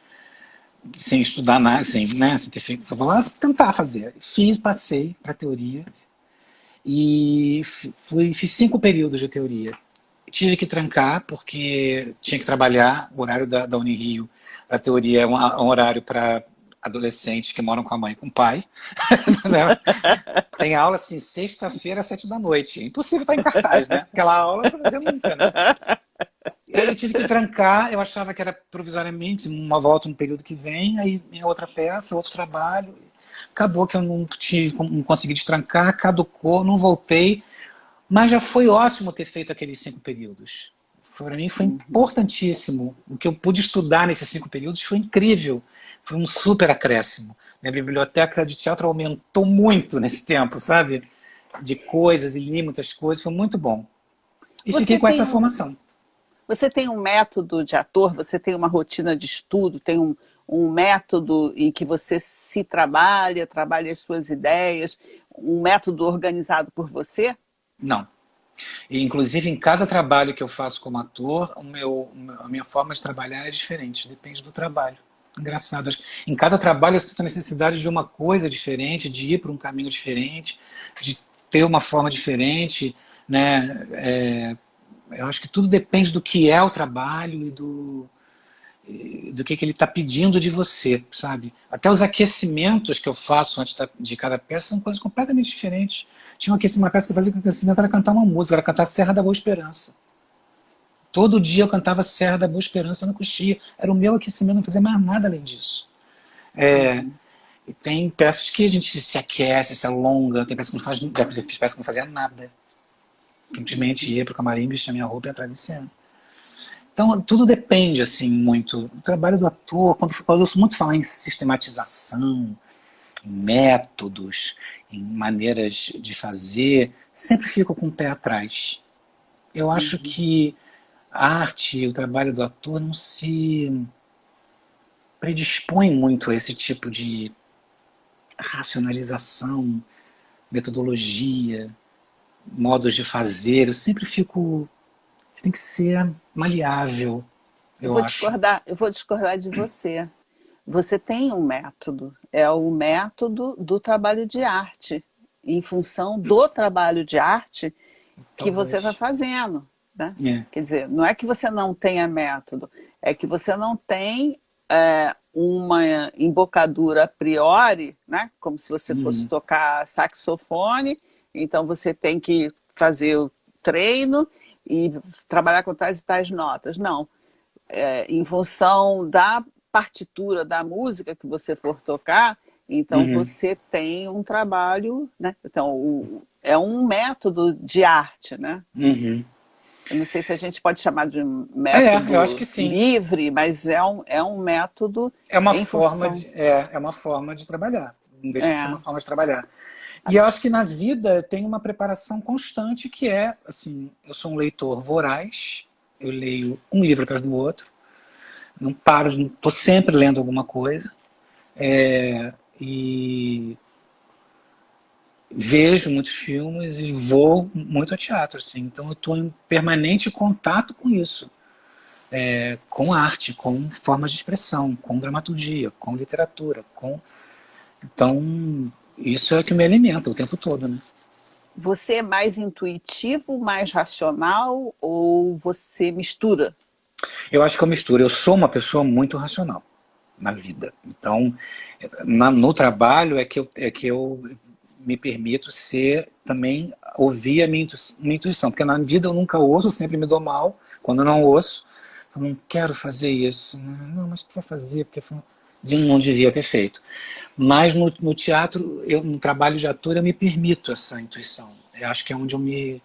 sem estudar nada, sem ter feito, vou lá tentar fazer. Fiz, passei para teoria, e fiz 5 períodos de teoria. Tive que trancar, porque tinha que trabalhar. O horário da Unirio, a teoria é um horário para adolescentes que moram com a mãe e com o pai. Tem aula assim, sexta-feira, às 7 da noite. É impossível estar em cartaz, né? Aquela aula você não vê nunca, né? E aí eu tive que trancar, eu achava que era provisoriamente, uma volta no período que vem, aí minha outra peça, outro trabalho. Acabou que eu não consegui destrancar, caducou, não voltei. Mas já foi ótimo ter feito aqueles 5 períodos. Para mim foi importantíssimo. O que eu pude estudar nesses 5 períodos foi incrível. Foi um super acréscimo. Minha biblioteca de teatro aumentou muito nesse tempo, sabe? De coisas, e li muitas coisas, foi muito bom. E fiquei Você com essa tem formação. Você tem um método de ator, você tem uma rotina de estudo, tem um método em que você se trabalha, trabalha as suas ideias, um método organizado por você? Não. E, inclusive, em cada trabalho que eu faço como ator, a minha forma de trabalhar é diferente, depende do trabalho. Engraçado. Em cada trabalho eu sinto a necessidade de uma coisa diferente, de ir por um caminho diferente, de ter uma forma diferente, né? Eu acho que tudo depende do que é o trabalho do que ele está pedindo de você, sabe? Até os aquecimentos que eu faço antes de cada peça são coisas completamente diferentes. Tinha uma peça que eu fazia que o aquecimento era cantar uma música, era cantar Serra da Boa Esperança. Todo dia eu cantava Serra da Boa Esperança no Coxia. Era o meu aquecimento, não fazia mais nada além disso. Uhum. E tem peças que a gente se aquece, se alonga, tem peças que não faz, já fiz peças que não fazia nada. Simplesmente ia pro camarim, vestia minha roupa e entrar em cena. Então, tudo depende, assim, muito. O trabalho do ator, quando eu ouço muito falar em sistematização, em métodos, em maneiras de fazer, sempre fico com o pé atrás. Eu acho Uhum. que a arte, o trabalho do ator não se predispõe muito a esse tipo de racionalização, metodologia, modos de fazer. Eu sempre fico. Isso tem que ser maleável, eu acho. Eu vou discordar de você. Você tem um método, é o método do trabalho de arte, em função do trabalho de arte que você está Talvez. fazendo, né? É. Quer dizer, não é que você não tenha método, é que você não tem uma embocadura a priori, né? Como se você fosse Uhum. tocar saxofone, então você tem que fazer o treino e trabalhar com tais e tais notas. Não, em função da partitura da música que você for tocar, então Uhum. você tem um trabalho, né? Então, é um método de arte, né? Uhum. Eu não sei se a gente pode chamar de um Eu acho método que sim. livre, mas é um método em função. É uma forma de trabalhar. Não deixa de ser É, uma forma de trabalhar. E eu acho que na vida tem uma preparação constante que é, assim, eu sou um leitor voraz, eu leio um livro atrás do outro, não paro, estou sempre lendo alguma coisa, e vejo muitos filmes e vou muito ao teatro, assim, então eu estou em permanente contato com isso, com arte, com formas de expressão, com dramaturgia, com literatura, então isso é o que me alimenta o tempo todo, né? você é mais intuitivo, mais racional ou você mistura? Eu acho que eu misturo. Eu sou uma pessoa muito racional na vida. Então, no trabalho é que eu me permito ser também ouvir a minha intuição, porque na vida eu nunca ouço, sempre me dou mal. Quando eu não ouço, eu não quero fazer isso. Não, mas tu vai fazer porque não devia ter feito. Mas no teatro, no trabalho de ator, eu me permito essa intuição. Eu acho que é onde eu me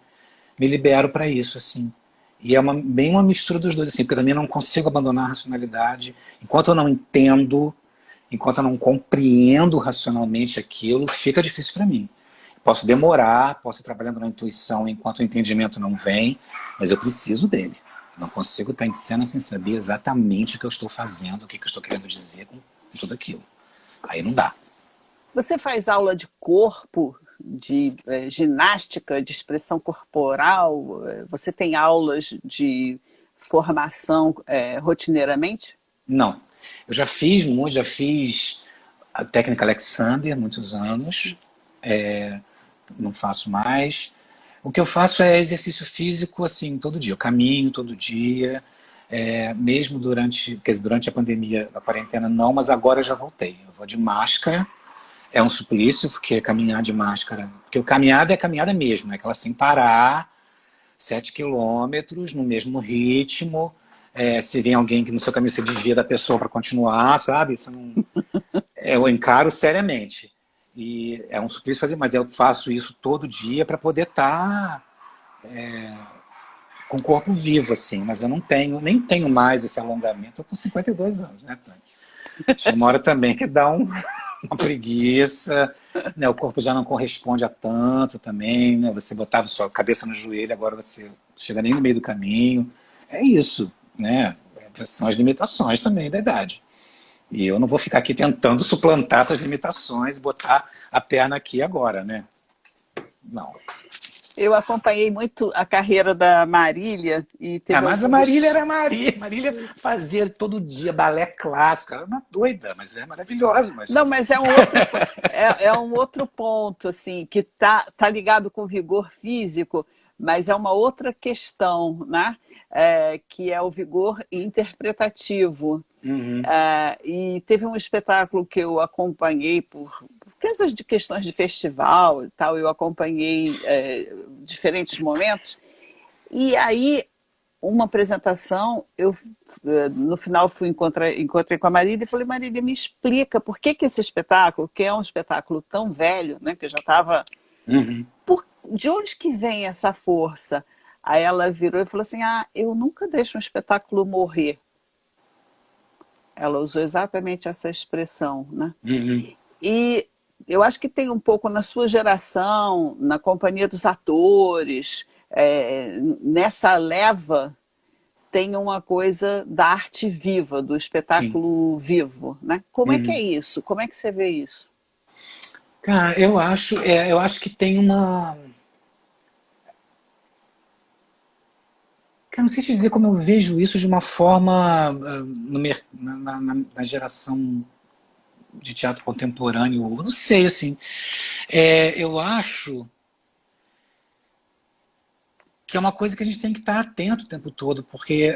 libero para isso, assim. E é bem uma mistura dos dois, assim, porque eu também não consigo abandonar a racionalidade. Enquanto eu não entendo, enquanto eu não compreendo racionalmente aquilo, fica difícil para mim. Posso demorar, posso ir trabalhando na intuição enquanto o entendimento não vem, mas eu preciso dele. Eu não consigo estar em cena sem saber exatamente o que eu estou fazendo, o que eu estou querendo dizer com tudo aquilo. Aí não dá. Você faz aula de corpo, de ginástica, de expressão corporal? Você tem aulas de formação rotineiramente? Não. Eu já fiz muito, já fiz a técnica Alexander muitos anos, não faço mais. O que eu faço é exercício físico assim todo dia. Eu caminho todo dia, mesmo quer dizer, durante a pandemia, a quarentena não, mas agora eu já voltei. Eu vou de máscara, é um suplício porque caminhar de máscara, porque o caminhada é caminhada mesmo, é aquela sem parar, 7 km no mesmo ritmo. Se vem alguém que no seu caminho se desvia da pessoa para continuar, sabe? Isso não, eu encaro seriamente. E é um suplício fazer, mas eu faço isso todo dia para poder estar com o corpo vivo, assim. Mas eu não tenho, nem tenho mais esse alongamento. Eu tô com 52 anos, né, Tânia? Chega uma hora também que dá uma preguiça, né? O corpo já não corresponde a tanto também, né? Você botava sua cabeça no joelho, agora você chega nem no meio do caminho. É isso, né? São as limitações também da idade. E eu não vou ficar aqui tentando suplantar essas limitações e botar a perna aqui agora, né? Não. Eu acompanhei muito a carreira da Marília e Ah, teve mas a alguns. Marília era a Marília. Marília fazia todo dia balé clássico. Ela era uma doida, mas é maravilhosa. Mas... Não, mas é um outro ponto, assim, que tá ligado com vigor físico, mas é uma outra questão, né? Que é o vigor interpretativo. Uhum. E teve um espetáculo que eu acompanhei por essas de questões de festival e tal, eu acompanhei diferentes momentos. E aí, uma apresentação, eu no final encontrei com a Marília e falei, Marília, me explica por que esse espetáculo, que é um espetáculo tão velho, né, que eu já estava... Uhum. De onde que vem essa força? Aí ela virou e falou assim, eu nunca deixo um espetáculo morrer. Ela usou exatamente essa expressão, né? Uhum. E eu acho que tem um pouco na sua geração, na companhia dos atores, nessa leva tem uma coisa da arte viva, do Sim. espetáculo vivo, né? Como é que é Uhum. isso? Como é que você vê isso? Cara, eu acho que tem uma. Cara, não sei te dizer como eu vejo isso de uma forma na geração de teatro contemporâneo. Eu não sei, assim. Eu acho que é uma coisa que a gente tem que estar atento o tempo todo, porque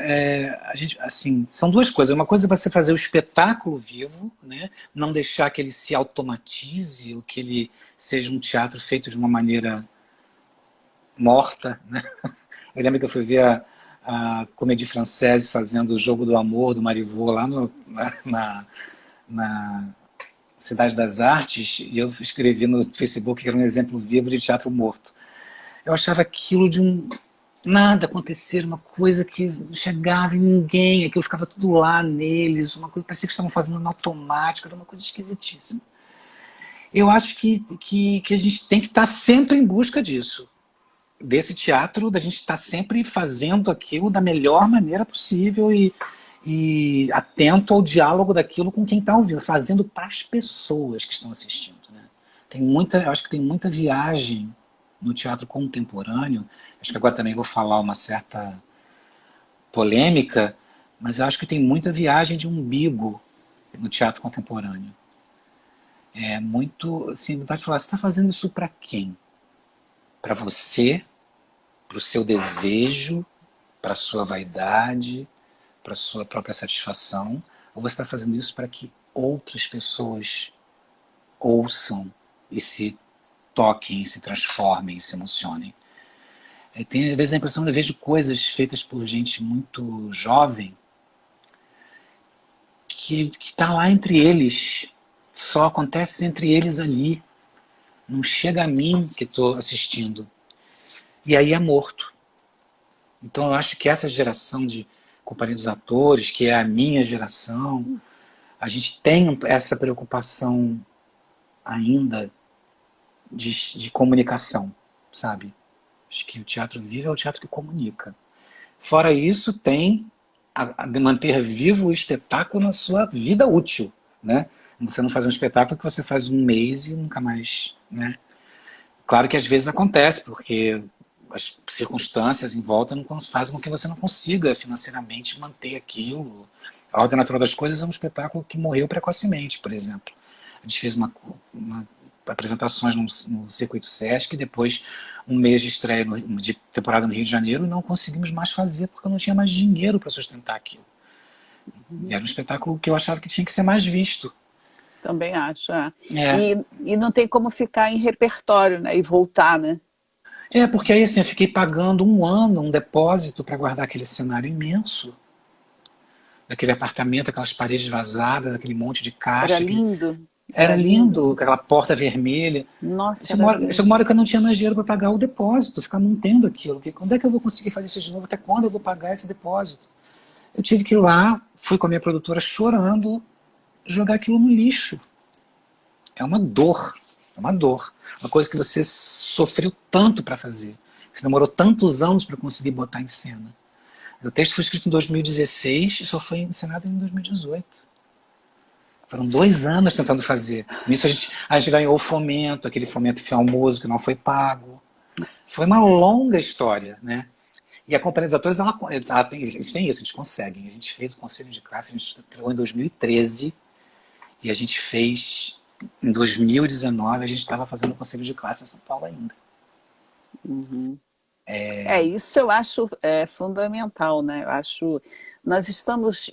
a gente, assim, são duas coisas. Uma coisa é você fazer o espetáculo vivo, né? Não deixar que ele se automatize, ou que ele seja um teatro feito de uma maneira morta, né? Eu lembro que eu fui ver a Comédie Française fazendo o Jogo do Amor, do Marivaux, lá na Cidade das Artes, e eu escrevi no Facebook que era um exemplo vivo de teatro morto. Eu achava aquilo de nada acontecer, uma coisa que não chegava em ninguém, aquilo ficava tudo lá neles, uma coisa parecia que estavam fazendo no automático, era uma coisa esquisitíssima. Eu acho que a gente tem que estar sempre em busca disso, desse teatro, da gente estar sempre fazendo aquilo da melhor maneira possível e atento ao diálogo daquilo com quem está ouvindo, fazendo para as pessoas que estão assistindo. Né? Eu acho que tem muita viagem no teatro contemporâneo. Acho que agora também vou falar uma certa polêmica, mas eu acho que tem muita viagem de umbigo no teatro contemporâneo. É muito, assim, vontade de falar, você está fazendo isso para quem? Para você, para o seu desejo, para a sua vaidade, para a sua própria satisfação, ou você está fazendo isso para que outras pessoas ouçam e se toquem, se transformem, se emocionem? Tem às vezes a impressão de eu vejo coisas feitas por gente muito jovem que está lá entre eles, só acontece entre eles ali, não chega a mim que estou assistindo, e aí é morto. Então eu acho que essa geração de Companhia dos Atores, que é a minha geração, a gente tem essa preocupação ainda de comunicação, sabe? Acho que o teatro vivo é o teatro que comunica. Fora isso, tem de manter vivo o espetáculo na sua vida útil, né? Você não faz um espetáculo que você faz um mês e nunca mais, né? Claro que às vezes acontece, porque as circunstâncias em volta não fazem com que você não consiga financeiramente manter aquilo. A Ordem Natural das Coisas é um espetáculo que morreu precocemente, por exemplo. A gente fez uma apresentações no Circuito Sesc, depois um mês de estreia de temporada no Rio de Janeiro, e não conseguimos mais fazer porque eu não tinha mais dinheiro para sustentar aquilo. E era um espetáculo que eu achava que tinha que ser mais visto. Também acho. É. E não tem como ficar em repertório, né? E voltar, né? Porque aí assim, eu fiquei pagando um ano, um depósito para guardar aquele cenário imenso, daquele apartamento, aquelas paredes vazadas, aquele monte de Era caixa. lindo. Era Era lindo. lindo, aquela porta vermelha. Nossa, Chegou era chegou lindo. uma hora que eu não tinha mais dinheiro para pagar o depósito, ficar mantendo aquilo. Porque quando é que eu vou conseguir fazer isso de novo? Até quando eu vou pagar esse depósito? Eu tive que ir lá, fui com a minha produtora chorando, jogar aquilo no lixo. É uma dor, é uma dor. Uma coisa que você sofreu tanto para fazer. Você demorou tantos anos para conseguir botar em cena. O texto foi escrito em 2016 e só foi encenado em 2018. Foram 2 anos tentando fazer. Nisso a gente ganhou o fomento, aquele fomento famoso que não foi pago. Foi uma longa história, né? E a Companhia dos Atores, eles têm isso, eles conseguem. A gente fez o Conselho de Classe, a gente criou em 2013 e a gente fez em 2019, a gente estava fazendo o Conselho de Classe em São Paulo ainda. Uhum. Isso eu acho fundamental, né? Eu acho, nós estamos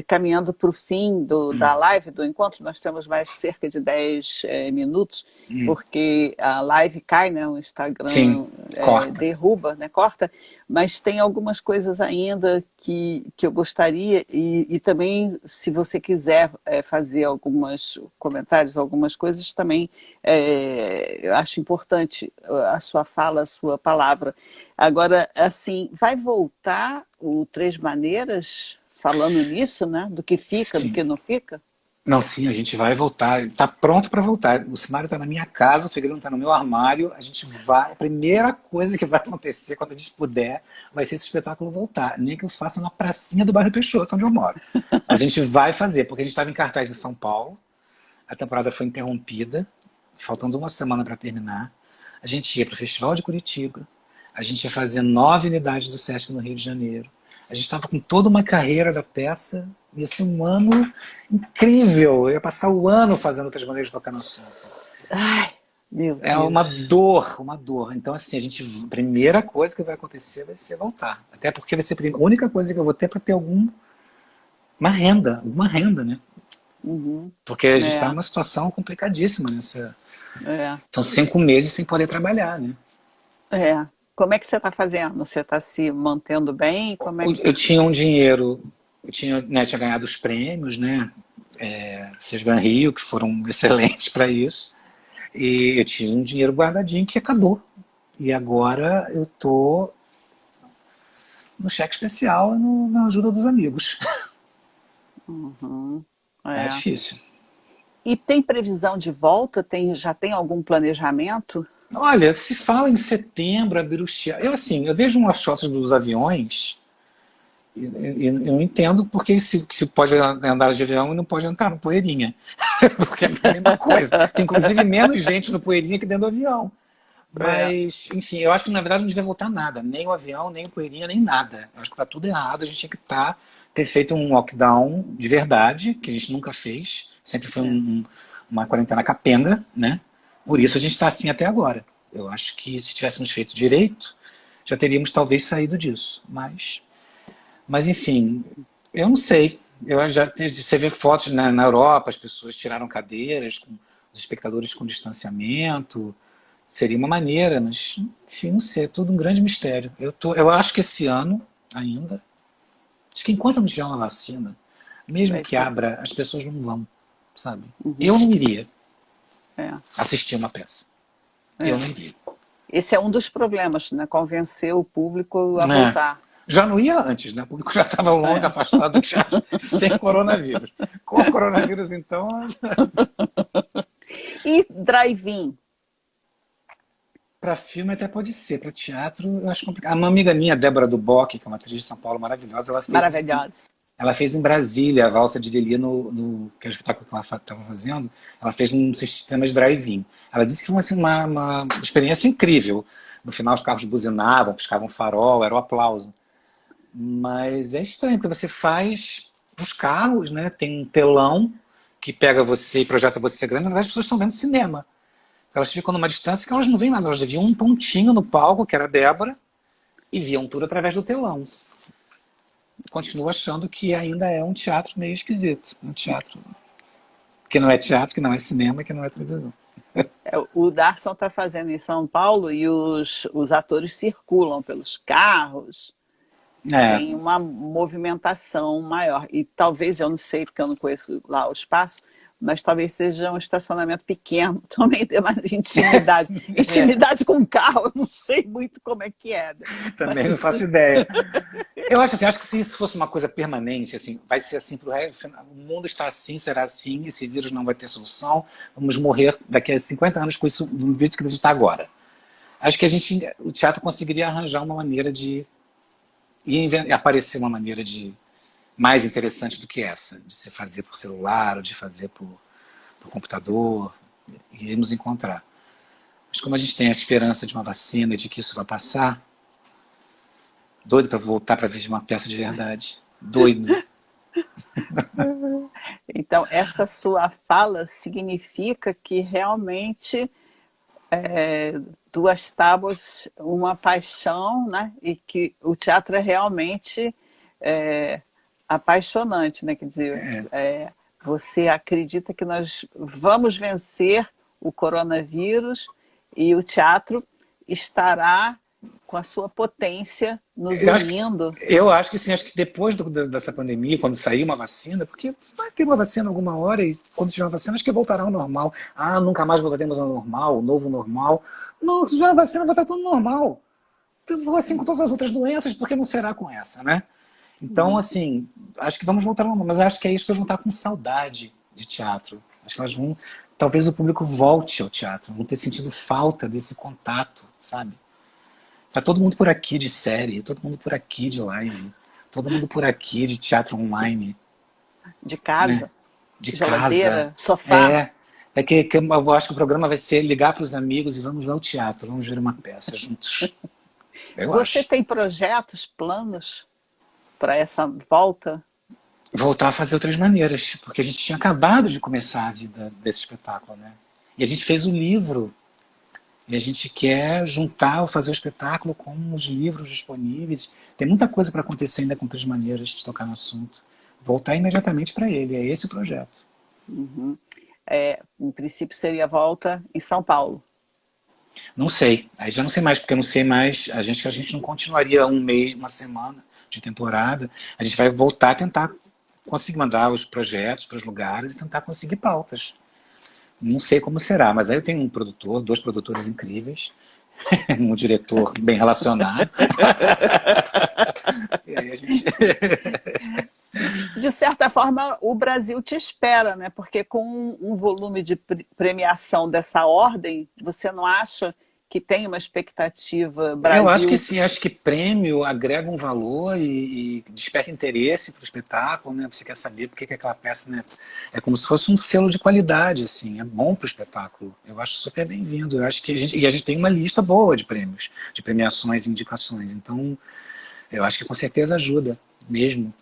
caminhando para o fim da live, do encontro, nós temos mais cerca de 10 minutos, porque a live cai, né? O Instagram Sim, corta. derruba, né? Corta, mas tem algumas coisas ainda que eu gostaria, e também, se você quiser fazer alguns comentários, algumas coisas, também eu acho importante a sua fala, a sua palavra. Agora, assim, vai voltar o Três Maneiras, falando nisso, né? Do que fica, Sim. do que não fica? Não, sim, a gente vai voltar. Está pronto para voltar. O cenário está na minha casa, o figurino está no meu armário. A gente vai. A primeira coisa que vai acontecer quando a gente puder vai ser esse espetáculo voltar. Nem que eu faça na pracinha do bairro Peixoto, onde eu moro. A gente vai fazer, porque a gente estava em cartaz em São Paulo. A temporada foi interrompida, faltando 1 semana para terminar. A gente ia para o Festival de Curitiba. A gente ia fazer 9 unidades do Sesc no Rio de Janeiro. A gente estava com toda uma carreira da peça. Ia ser um ano incrível. Eu ia passar o ano fazendo Três Maneiras de Tocar no Assunto. Ai, meu Deus. É uma dor, uma dor. Então, assim, a primeira coisa que vai acontecer vai ser voltar. Até porque vai ser a única coisa que eu vou ter para ter alguma renda, né? Uhum. Porque a gente está numa situação complicadíssima nessa. São 5 meses sem poder trabalhar, né? Como é que você está fazendo? Você está se mantendo bem? Eu tinha um dinheiro, tinha ganhado os prêmios, né? Sesgan Rio, que foram excelentes para isso. E eu tinha um dinheiro guardadinho que acabou. E agora eu tô no cheque especial e na ajuda dos amigos. Uhum. É difícil. E tem previsão de volta? Já tem algum planejamento? Olha, se fala em setembro abrir o teatro. Eu vejo umas fotos dos aviões e eu entendo porque se pode andar de avião e não pode entrar no Poeirinha. Porque é a mesma coisa. Tem inclusive menos gente no Poeirinha que dentro do avião. Mas, enfim, eu acho que na verdade não devia voltar nada. Nem o avião, nem o Poeirinha, nem nada. Eu acho que tá tudo errado. A gente tinha que ter feito um lockdown de verdade, que a gente nunca fez. Sempre foi uma quarentena capenga, né? Por isso a gente está assim até agora. Eu acho que se tivéssemos feito direito, já teríamos talvez saído disso. Mas enfim, eu não sei. Você vê fotos na Europa, as pessoas tiraram cadeiras, com os espectadores com distanciamento. Seria uma maneira, mas enfim, não sei, é tudo um grande mistério. Eu acho que esse ano ainda, acho que enquanto não tiver uma vacina, mesmo que abra, as pessoas não vão, sabe? Uhum. Eu não iria assistir uma peça. Eu não iria. Esse é um dos problemas, né? Convencer o público a voltar. Já não ia antes, né? O público já estava longe, afastado do teatro, sem coronavírus. Com o coronavírus, então... E drive-in? Para filme até pode ser, para teatro eu acho complicado. Uma amiga minha, Débora Duboc, que é uma atriz de São Paulo maravilhosa, ela fez em Brasília a Valsa de Lili que é o espetáculo que ela estava fazendo, ela fez num sistema de drive-in. Ela disse que foi assim, uma experiência incrível. No final os carros buzinavam, piscavam farol, era o aplauso. Mas é estranho, porque você faz os carros, né? Tem um telão que pega você e projeta você grande, na verdade as pessoas estão vendo cinema. Elas ficam numa distância que elas não veem nada, elas viam um pontinho no palco, que era a Débora, e viam tudo através do telão. Continuo achando que ainda é um teatro meio esquisito. Um teatro que não é teatro, que não é cinema, que não é televisão. O Darson está fazendo em São Paulo e os atores circulam pelos carros. Tem uma movimentação maior. E talvez, eu não sei, porque eu não conheço lá o espaço, mas talvez seja um estacionamento pequeno, também dê mais intimidade. Intimidade com carro, eu não sei muito como é que é. Também não faço ideia. Eu acho que se isso fosse uma coisa permanente, assim, vai ser assim pro resto, o mundo está assim, será assim, esse vírus não vai ter solução, vamos morrer daqui a 50 anos com isso do jeito que a gente está agora. Acho que o teatro conseguiria arranjar uma maneira de e aparecer uma maneira de mais interessante do que essa, de se fazer por celular ou de fazer por computador, iremos encontrar. Mas como a gente tem a esperança de uma vacina, de que isso vai passar, doido para voltar para ver uma peça de verdade. Doido. Então, essa sua fala significa que realmente duas tábuas, uma paixão, né? E que o teatro é realmente apaixonante, né? Quer dizer, você acredita que nós vamos vencer o coronavírus e o teatro estará com a sua potência nos unindo. Eu acho que sim, acho que depois dessa pandemia, quando sair uma vacina, porque vai ter uma vacina alguma hora e quando tiver uma vacina, acho que voltará ao normal. Ah, nunca mais voltaremos ao normal, o novo normal. Não, já a vacina vai estar tudo normal. Então, assim com todas as outras doenças, por que não será com essa, né? Então, assim, acho que vamos voltar ao normal, mas acho que aí as pessoas vão estar com saudade de teatro. Acho que elas vão, talvez o público volte ao teatro, vão ter sentido falta desse contato, sabe? Tá todo mundo por aqui de série, todo mundo por aqui de live, todo mundo por aqui de teatro online. De casa, né? De geladeira, casa. sofá. Eu acho que o programa vai ser ligar para os amigos e vamos ver o teatro, vamos ver uma peça juntos. Você acho. tem projetos, planos para essa volta? Voltar a fazer outras maneiras, porque a gente tinha acabado de começar a vida desse espetáculo, né? E a gente fez o livro. E a gente quer juntar, fazer o espetáculo com os livros disponíveis. Tem muita coisa para acontecer ainda com Três Maneiras de tocar no assunto. Voltar imediatamente para ele, é esse o projeto. Uhum. Em princípio seria a volta em São Paulo. Não sei, aí já não sei mais, porque eu não sei mais, a gente não continuaria um mês, uma semana de temporada, a gente vai voltar a tentar conseguir mandar os projetos para os lugares e tentar conseguir pautas. Não sei como será, mas aí eu tenho um produtor, 2 produtores incríveis, um diretor bem relacionado. E aí a gente... De certa forma, o Brasil te espera, né? Porque com um volume de premiação dessa ordem, você não acha que tem uma expectativa Brasil? Eu acho que sim, acho que prêmio agrega um valor e desperta interesse para o espetáculo, né? Você quer saber por que aquela peça, né? É como se fosse um selo de qualidade, assim, é bom para o espetáculo. Eu acho super bem-vindo. Eu acho que a gente tem uma lista boa de prêmios, de premiações e indicações. Então, eu acho que com certeza ajuda mesmo.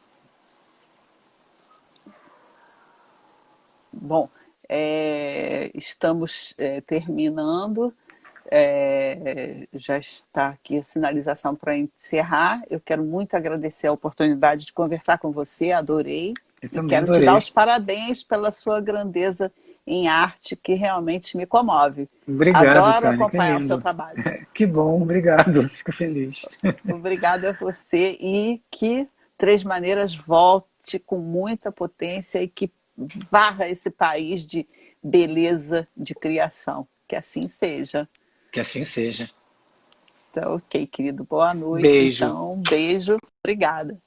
Bom, estamos terminando. Já está aqui a sinalização para encerrar. Eu quero muito agradecer a oportunidade de conversar com você, adorei. Eu também quero adorei. te dar os parabéns pela sua grandeza em arte, que realmente me comove. Obrigado, Adoro Tânia, acompanhar o seu trabalho. Que bom, obrigado, fico feliz. Obrigada a você e que Três Maneiras volte com muita potência e que varra esse país de beleza, de criação. Que assim seja. Que assim seja. Então, ok, querido. Boa noite. Beijo. Então, beijo. Obrigada.